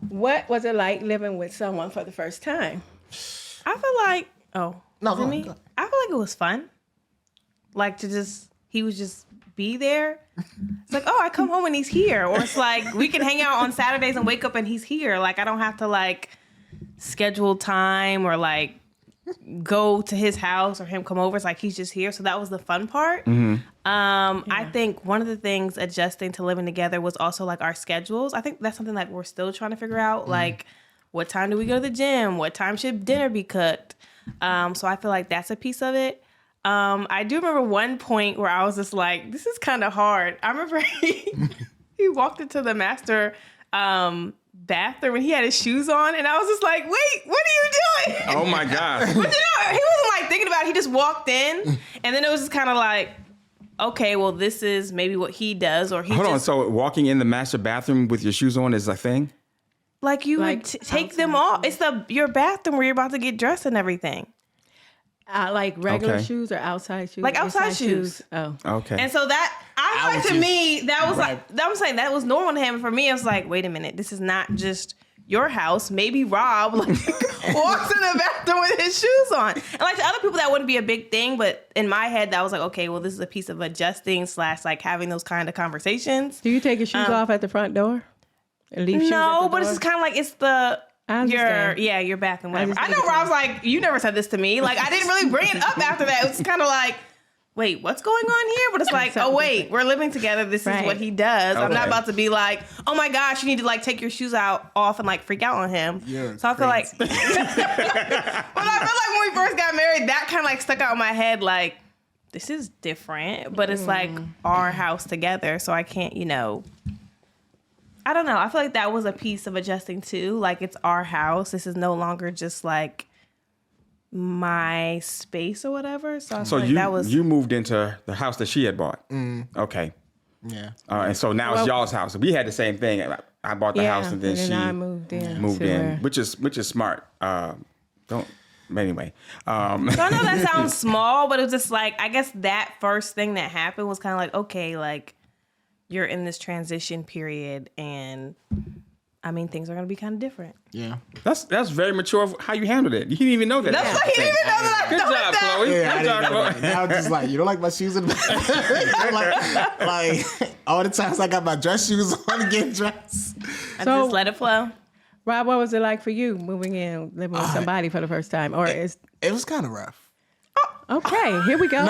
What was it like living with someone for the first time? I feel like, No, go me? on. I feel like it was fun. Like he would just be there. It's like, I come home and he's here. Or it's like, we can hang out on Saturdays and wake up and he's here. Like, I don't have to like schedule time or like go to his house or him come over. It's like, he's just here. So that was the fun part. I think one of the things adjusting to living together was also like our schedules. I think that's something that we're still trying to figure out. Like, what time do we go to the gym? What time should dinner be cooked? So I feel like that's a piece of it. I do remember one point where I was just like, this is kind of hard. I remember he walked into the master bathroom and he had his shoes on, and I was just like, wait, what are you doing? Oh my God. But he wasn't like thinking about it. He just walked in, and then it was just kind of like, okay, well, this is maybe what he does, or he Hold on. just... So walking in the master bathroom with your shoes on is a thing? Like you would take them off. It's your bathroom where you're about to get dressed and everything. Like regular shoes or outside shoes? Like outside shoes. Oh. Okay. And so me, that was like, I'm saying that was normal to him. For me, I was like, wait a minute, this is not just your house. Maybe Rob like walks in the bathroom with his shoes on. And like to other people, that wouldn't be a big thing. But in my head, that was like, okay, well, this is a piece of adjusting / like having those kind of conversations. Do you take your shoes off at the front door? And leave shoes at the door? But it's just kind of like, it's your bathroom, whatever. I know Rob's like, you never said this to me. Like, I didn't really bring it up after that. It was kind of like, wait, what's going on here? But it's like, oh, wait, we're living together. This is what he does. Okay. I'm not about to be like, oh my gosh, you need to like take your shoes off and like freak out on him. So I feel like, but I feel like when we first got married, that kind of like stuck out in my head. Like, this is different, but it's like our house together. So I can't, I don't know. I feel like that was a piece of adjusting too. Like, it's our house. This is no longer just like my space or whatever. So I feel like that was... you moved into the house that she had bought. Okay. Yeah. And so now it's y'all's house. We had the same thing. I bought the house and then she I moved in. Which is smart. Anyway. So I know that sounds small, but it was just like, I guess that first thing that happened was kind of like, okay, like, you're in this transition period, and I mean, things are going to be kind of different. Yeah. That's very mature of how you handled it. You didn't even know that. That's why he didn't even know that. Good job, Chloe. Yeah, Good job, Chloe. Now I'm just like, you don't like my shoes in the like all the times I got my dress shoes on to get dressed. I just let it flow. Rob, what was it like for you moving in, living with somebody for the first time? It was kind of rough. Okay, here we go.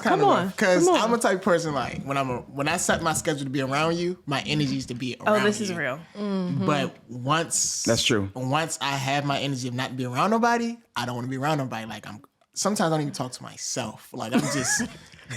Come on. Because I'm a type of person, like, when I set my schedule to be around you, my energy is to be around you. Oh, this is real. Mm-hmm. But once... That's true. Once I have my energy of not be around nobody, I don't want to be around nobody. Like, sometimes I don't even talk to myself. Like, I'm just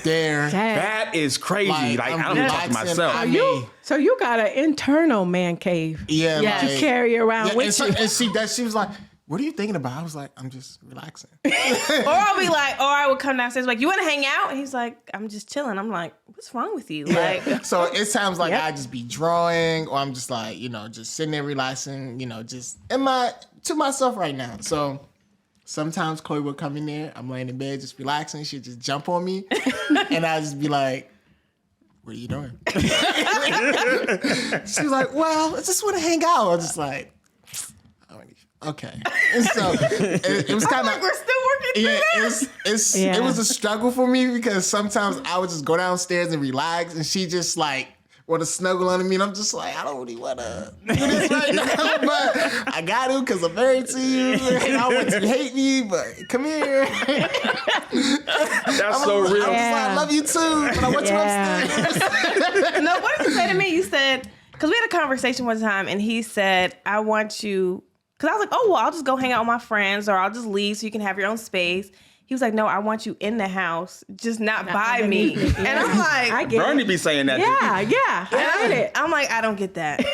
there. That is crazy. Like I don't talk to myself. So you got an internal man cave. Yeah. To carry around with you. And she was like... What are you thinking about? I was like, I'm just relaxing. Or I'll be like, or I would come downstairs like, you want to hang out? And he's like, I'm just chilling. I'm like, what's wrong with you? Like, so it's times like I just be drawing, or I'm just like, just sitting there relaxing, just to myself right now. So sometimes Chloe would come in there. I'm laying in bed, just relaxing. She'd just jump on me, and I'd just be like, what are you doing? She was like, well, I just want to hang out. I was just like, okay. So it was kind of like we're still working through it was a struggle for me because sometimes I would just go downstairs and relax, and she just like want to snuggle under me, and I'm just like, I don't really want to do this right now, but I got to because I'm married to you, and I want you to hate me, but come here. That's so real. I'm just like, I love you too, but I want you upstairs. No, what did you say to me? You said, because we had a conversation one time, and he said, I want you... Because I was like, oh, well, I'll just go hang out with my friends, or I'll just leave so you can have your own space. He was like, no, I want you in the house, just not by me. And I'm like... I get Bernie it. be saying that. Yeah. I get it. I'm like, I don't get that.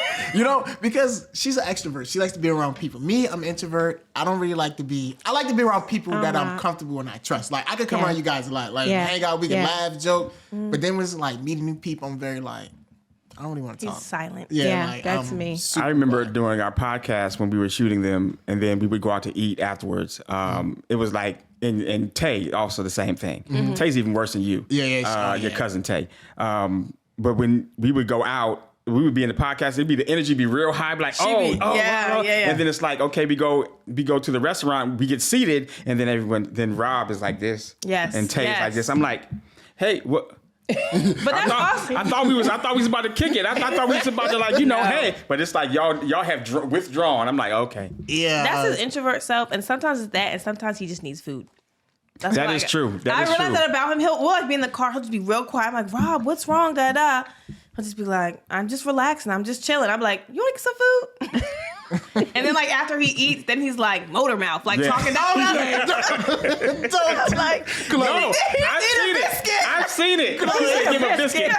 Because she's an extrovert. She likes to be around people. Me, I'm an introvert. I don't really like to be... I like to be around people that I'm comfortable and I trust. Like, I could come around you guys a lot. Like, hang out, we can laugh, joke. But then when it's like meeting new people, I'm very like... I don't really want to talk. He's silent. Yeah, that's me. I remember doing our podcast when we were shooting them, and then we would go out to eat afterwards. It was like, and Tay also the same thing. Tay's even worse than you. Yeah. Your cousin Tay. But when we would go out, we would be in the podcast. It'd be the energy be real high, be like, yeah. And then it's like, okay, we go to the restaurant, we get seated, and then Rob is like this, and Tay is like this. I'm like, hey, what? But that's awesome. I thought we was about to kick it. I thought we was about to hey. But it's like y'all have withdrawn. I'm like, okay. Yeah. That's his introvert self, and sometimes it's that, and sometimes he just needs food. That is true. I realize that about him. We'll like be in the car. He'll just be real quiet. I'm like, Rob, what's wrong? Da da. He'll just be like, I'm just relaxing. I'm just chilling. I'm like, you want to get some food? And then like after he eats, then he's like motor mouth, like talking down. Don't like, no, I've seen it. He said, give a biscuit.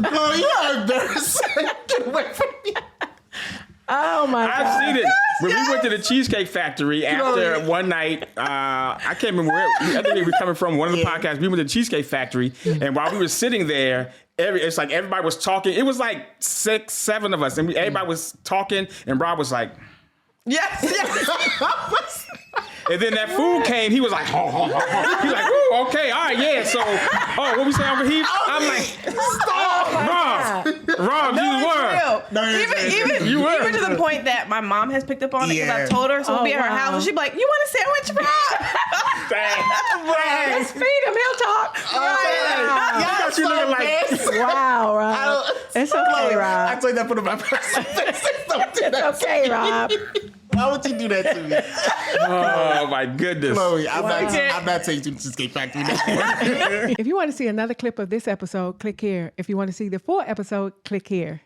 Chloe, you are embarrassing. Get away from me. Oh my God. I've seen it. When we went to the Cheesecake Factory after one night, I can't remember where. I think we were coming from one of the podcasts. We went to the Cheesecake Factory, and while we were sitting there, it's like everybody was talking. It was like 6, 7 of us, and everybody was talking, and Rob was like, yes. And then that food came. He was like, ho, ho, ho, ho. He's like, ooh, okay, all right, yeah. So, what we say over Heath? I'm like, Rob, you were. Even to the point that my mom has picked up on it because I told her. So we'll be at her house and she'd be like, you want a sandwich, Rob? Just feed him. He'll talk. Wow, Rob. It's okay, Rob. I told you that put in my person. It's okay, Rob. Why would you do that to me? Oh my goodness. Chloe, I'm not taking you to Cheesecake Factory anymore. If you want to see another clip of this episode, click here. If you want to see the full episode, click here.